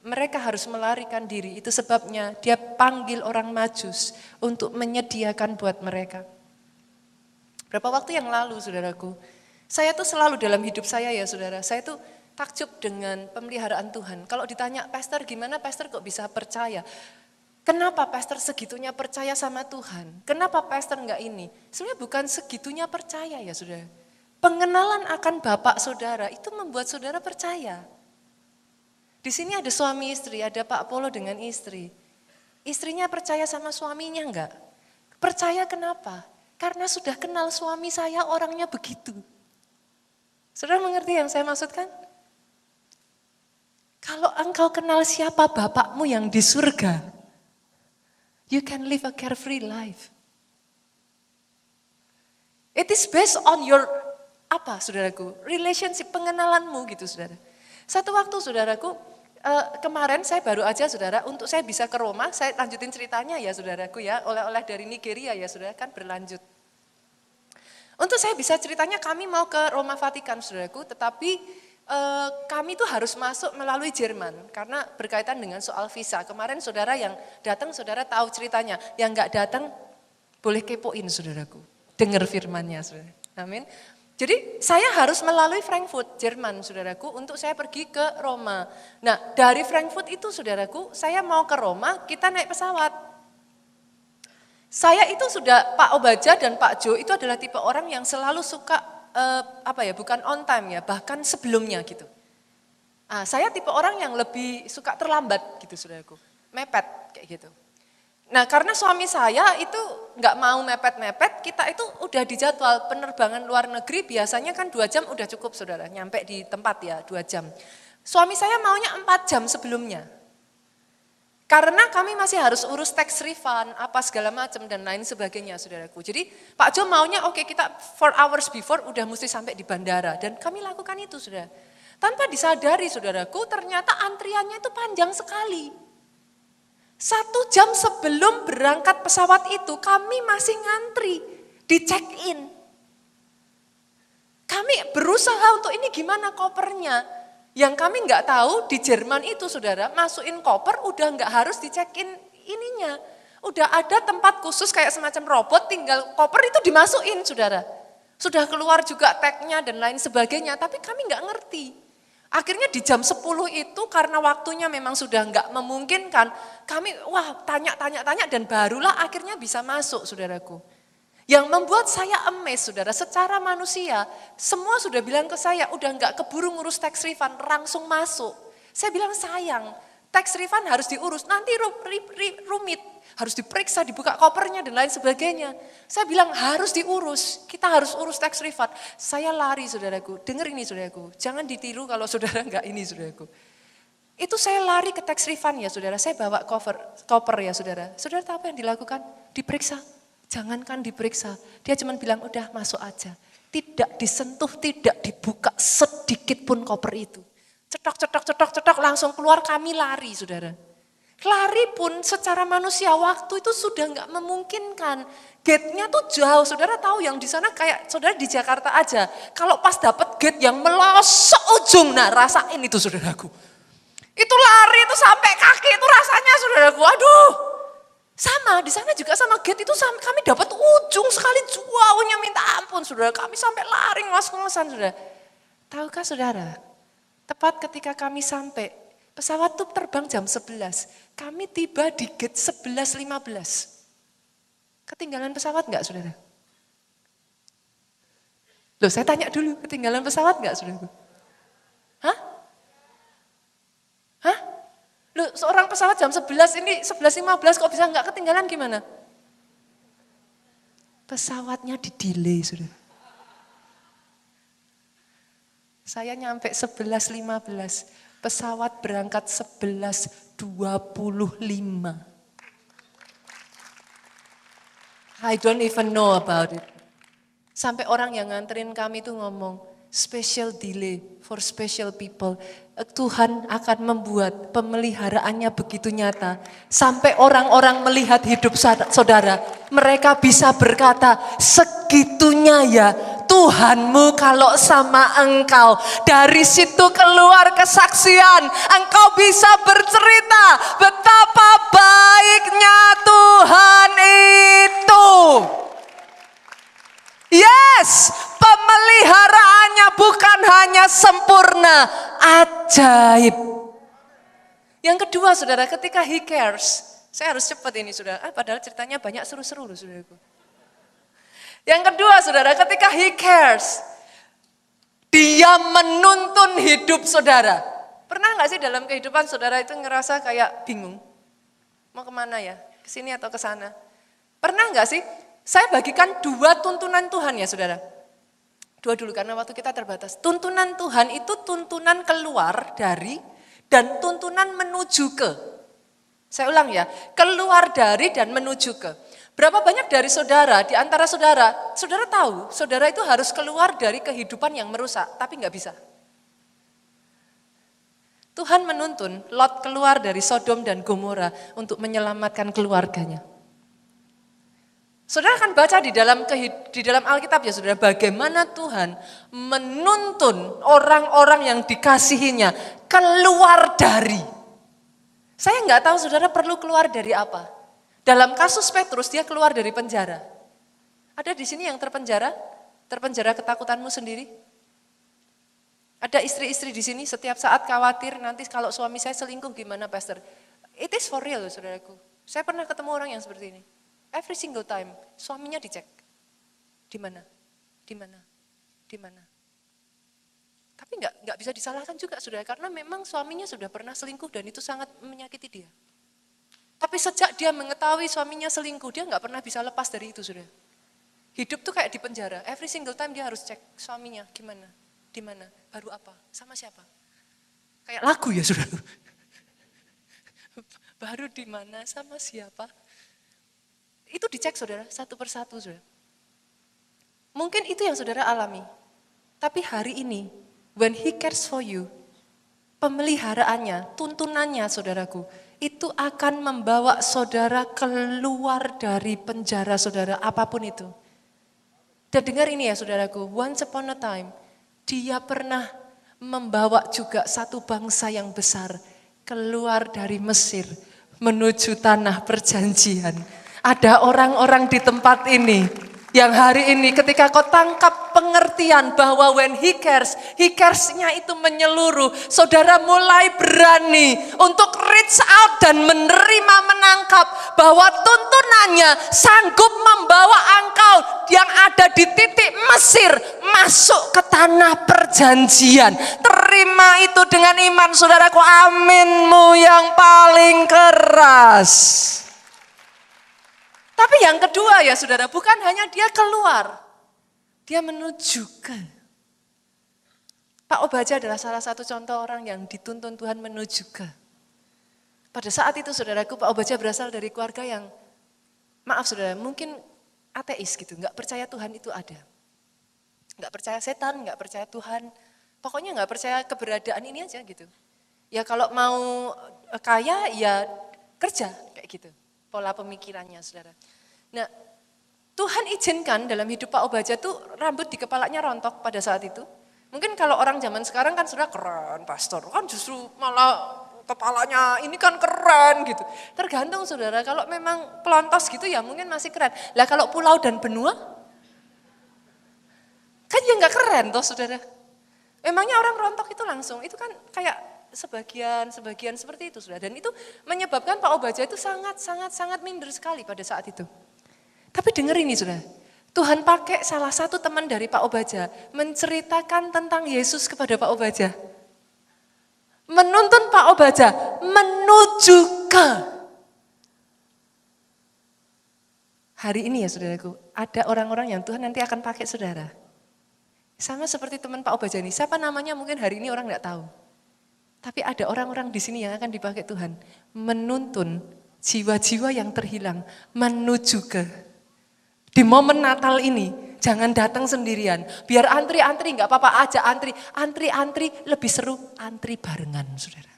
mereka harus melarikan diri, itu sebabnya dia panggil orang Majus untuk menyediakan buat mereka. Berapa waktu yang lalu saudaraku, saya tuh selalu dalam hidup saya ya saudara, saya tuh takjub dengan pemeliharaan Tuhan. Kalau ditanya, pastor gimana pastor kok bisa percaya? Kenapa pastor segitunya percaya sama Tuhan? Kenapa pastor enggak ini? Sebenarnya bukan segitunya percaya ya saudara. Pengenalan akan Bapak saudara itu membuat saudara percaya. Di sini ada suami istri, ada Pak Polo dengan istri. Istrinya percaya sama suaminya enggak? Percaya kenapa? Karena sudah kenal suami saya orangnya begitu. Saudara mengerti yang saya maksudkan? Kalau engkau kenal siapa Bapakmu yang di surga, you can live a carefree life. It is based on your, saudaraku, relationship, pengenalanmu gitu saudara. Satu waktu saudaraku, kemarin saya baru aja saudara, untuk saya bisa ke Roma, saya lanjutin ceritanya ya saudaraku ya, oleh-oleh dari Nigeria ya saudara, kan berlanjut. Untuk saya bisa ceritanya kami mau ke Roma Vatikan saudaraku, tetapi kami tuh harus masuk melalui Jerman, karena berkaitan dengan soal visa. Kemarin saudara yang datang saudara tahu ceritanya, yang enggak datang boleh kepoin saudaraku, dengar firmannya saudara, amin. Jadi saya harus melalui Frankfurt, Jerman saudaraku, untuk saya pergi ke Roma. Nah dari Frankfurt itu saudaraku, saya mau ke Roma, kita naik pesawat. Saya itu sudah, Pak Obaja dan Pak Jo itu adalah tipe orang yang selalu suka, bukan on time ya, bahkan sebelumnya gitu. Saya tipe orang yang lebih suka terlambat gitu saudaraku, mepet kayak gitu. Nah karena suami saya itu nggak mau mepet-mepet, kita itu udah dijadwal penerbangan luar negeri biasanya kan 2 jam udah cukup saudara, nyampe di tempat ya 2 jam. Suami saya maunya 4 jam sebelumnya. Karena kami masih harus urus tax refund, apa segala macam dan lain sebagainya saudaraku. Jadi Pak Jo maunya oke, kita 4 hours before udah mesti sampai di bandara. Dan kami lakukan itu saudara. Tanpa disadari saudaraku, ternyata antriannya itu panjang sekali. 1 jam sebelum berangkat pesawat itu kami masih ngantri di check in. Kami berusaha untuk ini gimana kopernya. Yang kami nggak tahu di Jerman itu saudara, masukin koper udah nggak harus dicekin ininya. Udah ada tempat khusus kayak semacam robot, tinggal koper itu dimasukin saudara. Sudah keluar juga tagnya dan lain sebagainya, tapi kami nggak ngerti. Akhirnya di jam 10 itu karena waktunya memang sudah nggak memungkinkan, kami tanya dan barulah akhirnya bisa masuk saudaraku. Yang membuat saya amazed saudara, secara manusia, semua sudah bilang ke saya, udah enggak keburu ngurus tax refund, langsung masuk. Saya bilang sayang, tax refund harus diurus, nanti rumit, harus diperiksa, dibuka kopernya dan lain sebagainya. Saya bilang harus diurus, kita harus urus tax refund. Saya lari saudaraku, dengar ini saudaraku, jangan ditiru kalau saudara enggak ini saudaraku. Itu saya lari ke tax refund ya saudara, saya bawa koper ya saudara. Saudara tahu apa yang dilakukan? Diperiksa. Jangankan diperiksa, dia cuma bilang udah masuk aja. Tidak disentuh, tidak dibuka sedikit pun koper itu. Cetok, langsung keluar, kami lari saudara. Lari pun secara manusia waktu itu sudah nggak memungkinkan. Gate-nya tuh jauh, saudara tahu yang di sana kayak saudara di Jakarta aja. Kalau pas dapet gate yang melosok ujung, nah rasain itu saudaraku. Itu lari itu sampai kaki itu rasanya saudaraku, aduh. Sama, di sana juga sama gate itu kami dapat ujung sekali jauhnya minta ampun saudara. Kami sampai lari ngos-ngosan saudara. Tahukah saudara, tepat ketika kami sampai, pesawat itu terbang jam 11. Kami tiba di gate 11.15. Ketinggalan pesawat enggak saudara? Loh saya tanya dulu, ketinggalan pesawat enggak saudara? Hah? Loh, seorang pesawat jam 11 ini 11.15 kok bisa enggak ketinggalan gimana? Pesawatnya di-delay, Saudara. Saya nyampe 11.15, pesawat berangkat 11.25. I don't even know about it. Sampai orang yang nganterin kami tuh ngomong, special delay for special people. Tuhan akan membuat pemeliharaannya begitu nyata. Sampai orang-orang melihat hidup saudara, mereka bisa berkata, segitunya ya Tuhanmu kalau sama engkau. Dari situ keluar kesaksian, engkau bisa bercerita betapa baiknya Tuhan itu. Yes, pemeliharaannya bukan hanya sempurna, ajaib. Yang kedua saudara, ketika he cares, saya harus cepat ini saudara, padahal ceritanya banyak seru-seru loh saudaraku. Yang kedua saudara, ketika he cares, dia menuntun hidup saudara. Pernah gak sih dalam kehidupan saudara itu ngerasa kayak bingung? Mau kemana ya? Kesini atau ke sana? Pernah gak sih? Saya bagikan 2 tuntunan Tuhan ya saudara. 2 dulu karena waktu kita terbatas. Tuntunan Tuhan itu tuntunan keluar dari dan tuntunan menuju ke. Saya ulang ya, keluar dari dan menuju ke. Berapa banyak dari saudara, di antara saudara tahu saudara itu harus keluar dari kehidupan yang merusak, tapi nggak bisa. Tuhan menuntun Lot keluar dari Sodom dan Gomora untuk menyelamatkan keluarganya. Saudara akan baca di dalam Alkitab ya saudara, bagaimana Tuhan menuntun orang-orang yang dikasihinya keluar dari. Saya nggak tahu saudara perlu keluar dari apa. Dalam kasus Petrus dia keluar dari penjara. Ada di sini yang terpenjara? Terpenjara ketakutanmu sendiri? Ada istri-istri di sini setiap saat khawatir nanti kalau suami saya selingkuh gimana pastor? It is for real saudaraku. Saya pernah ketemu orang yang seperti ini. Every single time, suaminya dicek. Di mana? Di mana? Di mana? Tapi nggak bisa disalahkan juga saudara, karena memang suaminya sudah pernah selingkuh dan itu sangat menyakiti dia. Tapi sejak dia mengetahui suaminya selingkuh, dia nggak pernah bisa lepas dari itu saudara. Hidup tuh kayak di penjara, every single time dia harus cek suaminya gimana, di mana, baru apa, sama siapa. Kayak lagu ya saudara. Baru di mana, sama siapa. Itu dicek saudara, satu persatu saudara. Mungkin itu yang saudara alami. Tapi hari ini, when he cares for you, pemeliharaannya, tuntunannya saudaraku, itu akan membawa saudara keluar dari penjara saudara, apapun itu. Dan dengar ini ya saudaraku, once upon a time, dia pernah membawa juga satu bangsa yang besar keluar dari Mesir menuju tanah perjanjian. Ada orang-orang di tempat ini yang hari ini ketika kau tangkap pengertian bahwa when he cares-nya itu menyeluruh. Saudara mulai berani untuk reach out dan menerima menangkap bahwa tuntunannya sanggup membawa engkau yang ada di titik Mesir masuk ke tanah perjanjian. Terima itu dengan iman saudaraku, aminmu yang paling keras. Tapi yang kedua ya saudara, bukan hanya dia keluar, dia menuju ke. Pak Obaja adalah salah satu contoh orang yang dituntun Tuhan menuju ke. Pada saat itu saudaraku, Pak Obaja berasal dari keluarga yang, maaf saudara, mungkin ateis gitu, nggak percaya Tuhan itu ada. Nggak percaya setan, nggak percaya Tuhan, pokoknya nggak percaya keberadaan ini aja gitu. Ya kalau mau kaya ya kerja, kayak gitu. Pola pemikirannya saudara. Nah, Tuhan izinkan dalam hidup Pak Obaja tuh rambut di kepalanya rontok pada saat itu. Mungkin kalau orang zaman sekarang kan sudah keren pastor, kan justru malah kepalanya ini kan keren gitu. Tergantung saudara, kalau memang pelontos gitu ya mungkin masih keren. Lah kalau pulau dan benua, kan ya nggak keren toh saudara. Memangnya orang rontok itu langsung, itu kan kayak sebagian seperti itu sudah. Dan itu menyebabkan Pak Obaja itu sangat minder sekali pada saat itu. Tapi dengar ini sudah, Tuhan pakai salah satu teman dari Pak Obaja menceritakan tentang Yesus kepada Pak Obaja. Menuntun Pak Obaja menuju ke. Hari ini ya saudaraku, ada orang-orang yang Tuhan nanti akan pakai saudara. Sama seperti teman Pak Obaja ini, siapa namanya mungkin hari ini orang nggak tahu. Tapi ada orang-orang di sini yang akan dipakai Tuhan menuntun jiwa-jiwa yang terhilang menuju ke. Di momen Natal ini, jangan datang sendirian. Biar antri-antri, nggak apa-apa aja antri. Antri-antri lebih seru, antri barengan, saudara.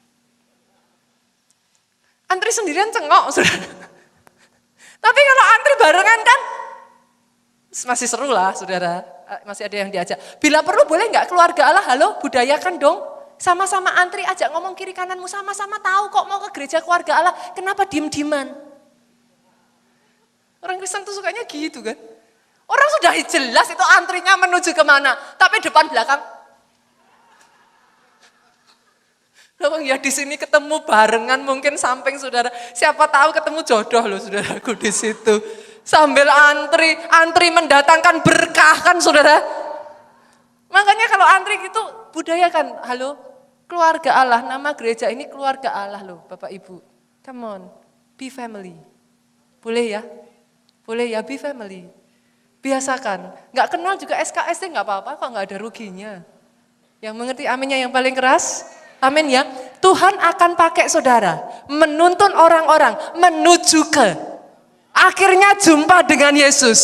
Antri sendirian cengok, saudara. Tapi kalau antri barengan kan, masih seru lah, saudara. Masih ada yang diajak. Bila perlu boleh nggak keluarga Allah, halo, budayakan dong. Sama-sama antri, ajak ngomong kiri kananmu, sama-sama tahu kok mau ke gereja keluarga Allah. Kenapa diem-dieman? Orang Kristen tuh sukanya gitu kan. Orang sudah jelas itu antrinya menuju kemana. Tapi depan belakang. Loh ya di sini ketemu barengan mungkin samping saudara. Siapa tahu ketemu jodoh loh saudaraku di situ. Sambil antri mendatangkan berkah kan saudara. Makanya kalau antri gitu budayakan. Halo, keluarga Allah, nama gereja ini keluarga Allah loh Bapak Ibu. Come on, be family. Boleh ya? Boleh ya, be family. Biasakan. Nggak kenal juga SKSD nggak apa-apa kok, nggak ada ruginya. Yang mengerti aminnya yang paling keras? Amin ya. Tuhan akan pakai saudara menuntun orang-orang menuju ke akhirnya jumpa dengan Yesus.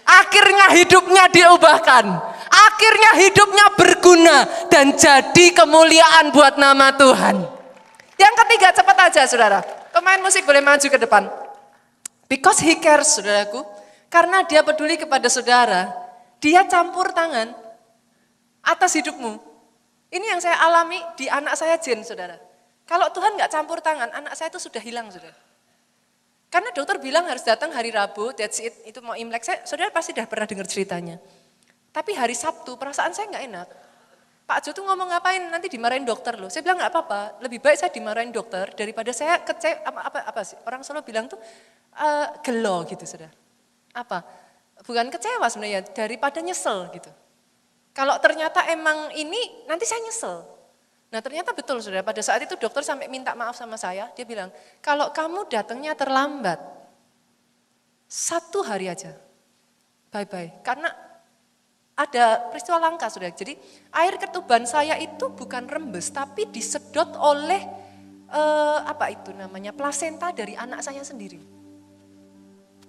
Akhirnya hidupnya diubahkan. Akhirnya hidupnya berguna dan jadi kemuliaan buat nama Tuhan. Yang ketiga cepat aja saudara. Pemain musik boleh maju ke depan. Because he cares, saudaraku. Karena dia peduli kepada saudara, dia campur tangan atas hidupmu. Ini yang saya alami di anak saya Jen, saudara. Kalau Tuhan nggak campur tangan, anak saya itu sudah hilang, saudara. Karena dokter bilang harus datang hari Rabu, that's it, itu mau Imlek. Saudara pasti sudah pernah dengar ceritanya. Tapi hari Sabtu, perasaan saya nggak enak. Pak Jo tuh ngomong ngapain, nanti dimarahin dokter loh. Saya bilang nggak apa-apa, lebih baik saya dimarahin dokter daripada saya apa sih. Orang Solo bilang tuh, gelo gitu saudara. Apa? Bukan kecewa sebenarnya, daripada nyesel gitu. Kalau ternyata emang ini, nanti saya nyesel. Nah ternyata betul saudara, pada saat itu dokter sampai minta maaf sama saya, dia bilang, kalau kamu datangnya terlambat, 1 hari aja, bye-bye. Karena ada peristiwa langka saudara, jadi air ketuban saya itu bukan rembes, tapi disedot oleh, plasenta dari anak saya sendiri.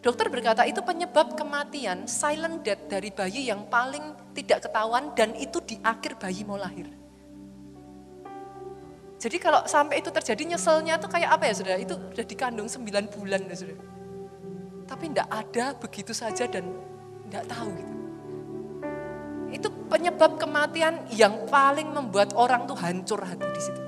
Dokter berkata itu penyebab kematian silent death dari bayi yang paling tidak ketahuan dan itu di akhir bayi mau lahir. Jadi kalau sampai itu terjadi nyeselnya tuh kayak apa ya saudara, itu udah dikandung 9 bulan ya saudara. Tapi enggak ada begitu saja dan enggak tahu gitu. Itu penyebab kematian yang paling membuat orang tuh hancur hati di situ.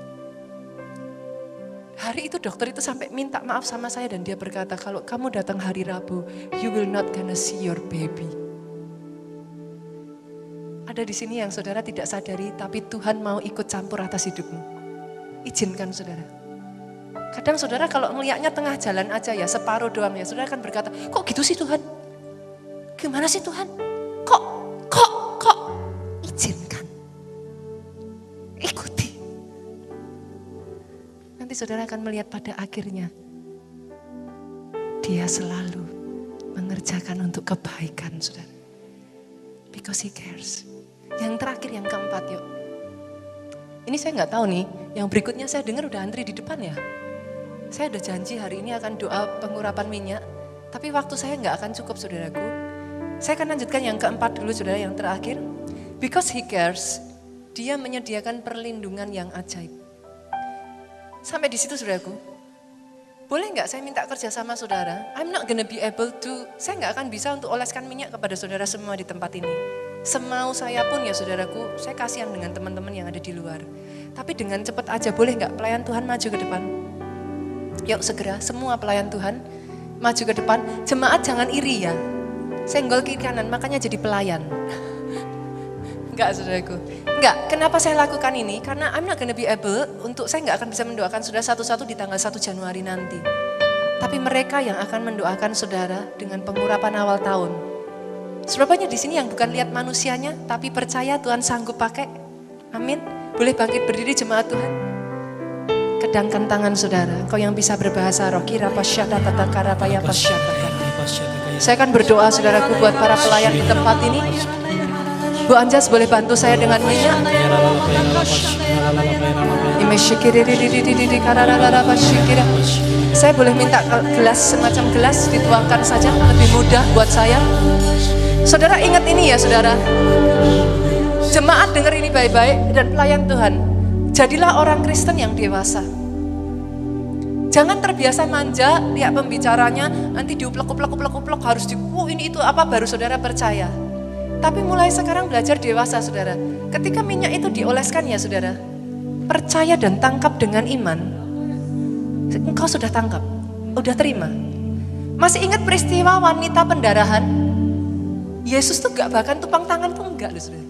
Hari itu dokter itu sampai minta maaf sama saya dan dia berkata, kalau kamu datang hari Rabu, you will not gonna see your baby. Ada di sini yang saudara tidak sadari, tapi Tuhan mau ikut campur atas hidupmu. Izinkan saudara. Kadang saudara kalau ngelihatnya tengah jalan aja ya, separuh doang ya, saudara akan berkata, kok gitu sih Tuhan? Gimana sih Tuhan? Kok? Izinkan. Ikuti. Nanti saudara akan melihat pada akhirnya, dia selalu mengerjakan untuk kebaikan saudara. Because he cares. Yang terakhir, yang keempat yuk. Ini saya nggak tahu nih, yang berikutnya saya dengar udah antri di depan ya. Saya udah janji hari ini akan doa pengurapan minyak, tapi waktu saya nggak akan cukup saudaraku. Saya akan lanjutkan yang keempat dulu saudara, yang terakhir. Because he cares, dia menyediakan perlindungan yang ajaib. Sampai di situ saudaraku. Boleh nggak saya minta kerja sama saudara? I'm not gonna be able to, saya nggak akan bisa untuk oleskan minyak kepada saudara semua di tempat ini. Semau saya pun ya saudaraku, saya kasihan dengan teman-teman yang ada di luar. Tapi dengan cepat aja, boleh nggak pelayan Tuhan maju ke depan? Yuk segera, semua pelayan Tuhan maju ke depan. Jemaat jangan iri ya, senggol kiri kanan, makanya jadi pelayan. Enggak saudaraku, enggak. Kenapa saya lakukan ini? Karena I'm not gonna be able, saya nggak akan bisa mendoakan saudara satu-satu di tanggal 1 Januari nanti. Tapi mereka yang akan mendoakan saudara dengan pengurapan awal tahun. Seberapanya di sini yang bukan lihat manusianya, tapi percaya Tuhan sanggup pakai. Amin. Boleh bangkit berdiri jemaat Tuhan. Kedangkan tangan saudara. Kau yang bisa berbahasa roh, kira pasyata tata karapaya pasyata. Saya akan berdoa saudaraku buat para pelayan di tempat ini. Bu Anjas boleh bantu saya dengan minyak. Saya boleh minta gelas, semacam gelas dituangkan saja, lebih mudah buat saya. Saudara ingat ini ya saudara. Jemaat dengar ini baik-baik dan pelayan Tuhan. Jadilah orang Kristen yang dewasa. Jangan terbiasa manja, lihat pembicaranya, nanti diuplek-uplek harus ini itu apa baru saudara percaya. Tapi mulai sekarang belajar dewasa saudara. Ketika minyak itu dioleskan ya saudara, percaya dan tangkap dengan iman. Engkau sudah tangkap, udah terima. Masih ingat peristiwa wanita pendarahan? Yesus tuh gak bahkan tupang tangan tuh enggak loh saudara.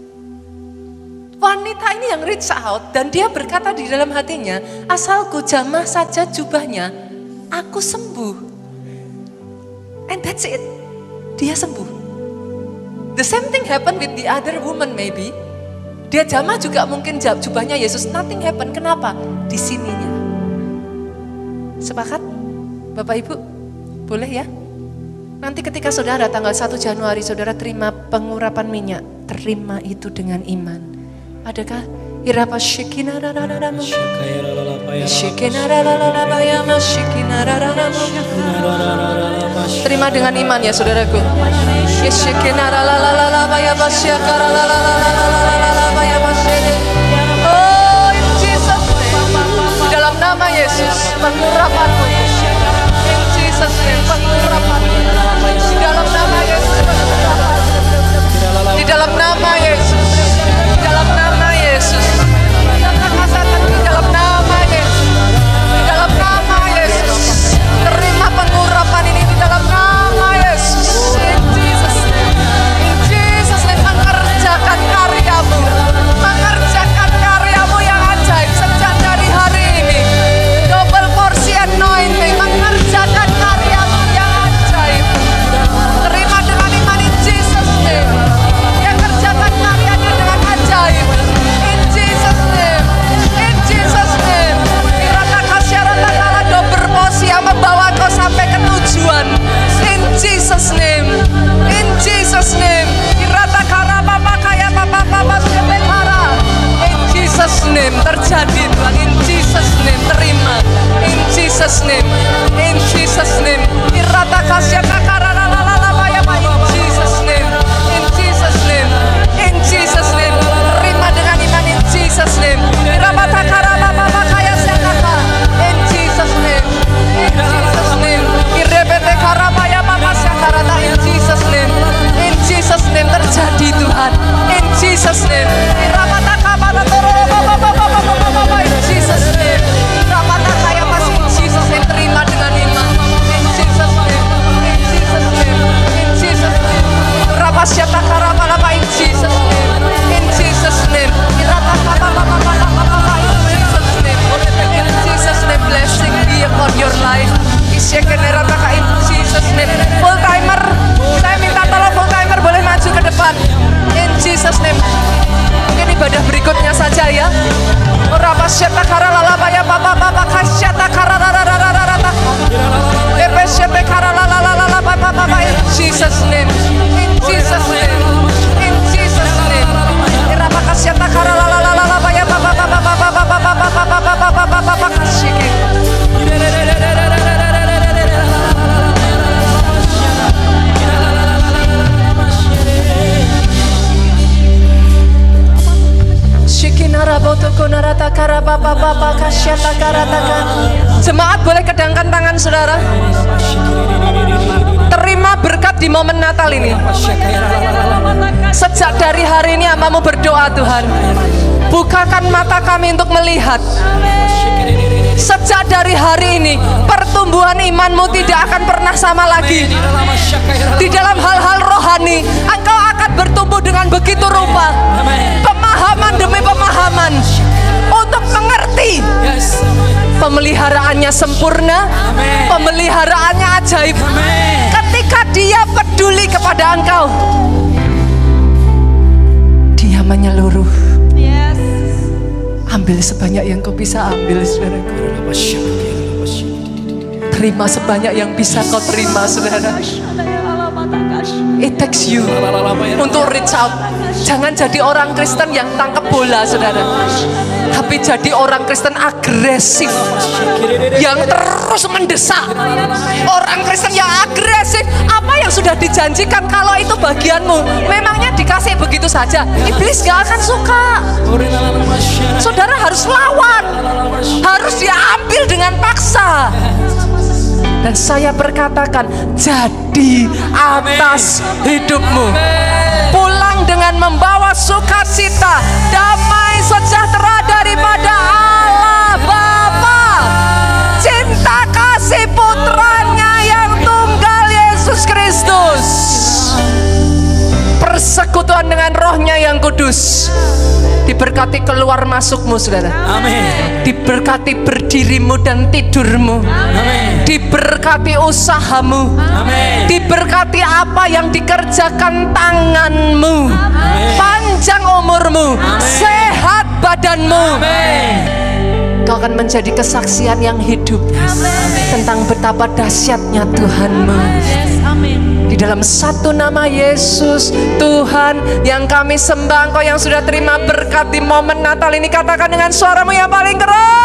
Wanita ini yang reach out dan dia berkata di dalam hatinya, asalku jamah saja jubahnya, aku sembuh. And that's it. Dia sembuh. The same thing happened with the other woman maybe. Dia jamah juga mungkin jubahnya Yesus, nothing happen. Kenapa? Di sininya. Sepakat? Bapak Ibu? Boleh ya? Nanti ketika saudara tanggal 1 Januari saudara terima pengurapan minyak, terima itu dengan iman. Adakah? Irapa shikina rarararamu. Shikina rarararabayama shikina rarararamu. Terima dengan iman ya saudaraku. Shikina rarararabayama shikara rarararabayama shikina. Oh, in Jesus name. Dalam nama Yesus, pengurapanmu. In Jesus name, pengurapanmu. Di dalam nama Yesus, pengurapanmu. Di dalam nama Yesus. Di dalam nama Yesus. Di dalam nama Yesus. Di dalam nama Yesus. Terima pengurapan ini di dalam nama Yesus. In Jesus name. In Jesus name. Mengerjakan karyamu. Mengerjakan karyamu yang ajaib sejak dari hari ini. Double porsi anointing. Mengerjakan karyamu yang ajaib. Terima dengan iman in Jesus name. Yang kerjakan karyanya dengan ajaib. In Jesus name. In Jesus name. Kirata kasyarata kala double porsi yang membawa kau sampai ke tujuan. In Jesus name. In Jesus name. Kirata kara papa kaya papa sepekara. In Jesus name. Terjadi Tuhan. In Jesus name. Terima. In Jesus name. In Jesus name. Kirata kasyarata kara lalala ya Pak. In Jesus name. In Jesus name. In Jesus name. Terima dengan iman in Jesus name. Kirata kara papa kaya sepekara. In Jesus name. In Jesus name. Kirepete kara ya papa sepekara. In Jesus name. In Jesus name terjadi Tuhan. In Jesus name. Kirata kara papa in Jesus name. Kirata kaya masih in Jesus name. Terima dengan iman. In Jesus name. In Jesus name. In Jesus name. Rapasyata kara papa in Jesus name. In Jesus name. Kirata kara papa in Jesus name. In Jesus name blessing be upon your life. Isyekenerata in Jesus name. Full timer, saya minta tolong full timer boleh maju ke depan. In Jesus name. Mungkin ibadah berikutnya saja ya. Rapasyata kara lalabaya papa kasyata kara rararararata. Epesyete kara lalalala papa in Jesus name. In Jesus name. In Jesus name. Rapasyata kara lalalala ya papa kasyiki. Jemaat boleh kedangkan tangan saudara. Terima berkat di momen Natal ini. Sejak dari hari ini hambamu berdoa Tuhan, bukakan mata kami untuk melihat. Sejak dari hari ini pertumbuhan imanmu tidak akan pernah sama lagi. Di dalam hal-hal rohani engkau akan bertumbuh dengan begitu rupa. Pemahaman demi pemahaman untuk mengerti. Pemeliharaannya sempurna, pemeliharaannya ajaib. Ketika dia peduli kepada engkau, dia menyeluruh. Ambil sebanyak yang kau bisa ambil, saudaraku. Terima sebanyak yang bisa kau terima, saudara. It takes you untuk reach out. Jangan jadi orang Kristen yang tangkap bola, saudara. Tapi jadi orang Kristen agresif, yang terus mendesak. Orang Kristen yang agresif. Apa yang sudah dijanjikan, kalau itu bagianmu, memangnya dikasih begitu saja? Iblis gak akan suka. Saudara harus lawan, harus diambil dengan paksa. Dan saya berkatakan, jadi atas hidupmu. Pulang dengan membawa sukacita, damai sejahtera daripada Allah Bapa, cinta kasih putranya yang tunggal Yesus Kristus, persekutuan dengan rohnya yang kudus. Diberkati keluar masukmu, saudara. Amin. Diberkati berdirimu dan tidurmu. Amin. Diberkati usahamu. Amin. Diberkati apa yang dikerjakan tanganmu. Panjang umurmu. Sehat badanmu. Kau akan menjadi kesaksian yang hidup tentang betapa dahsyatnya Tuhanmu. Di dalam satu nama Yesus, Tuhan yang kami sembah, Engkau yang sudah terima berkat di momen Natal ini, katakan dengan suaramu yang paling keras.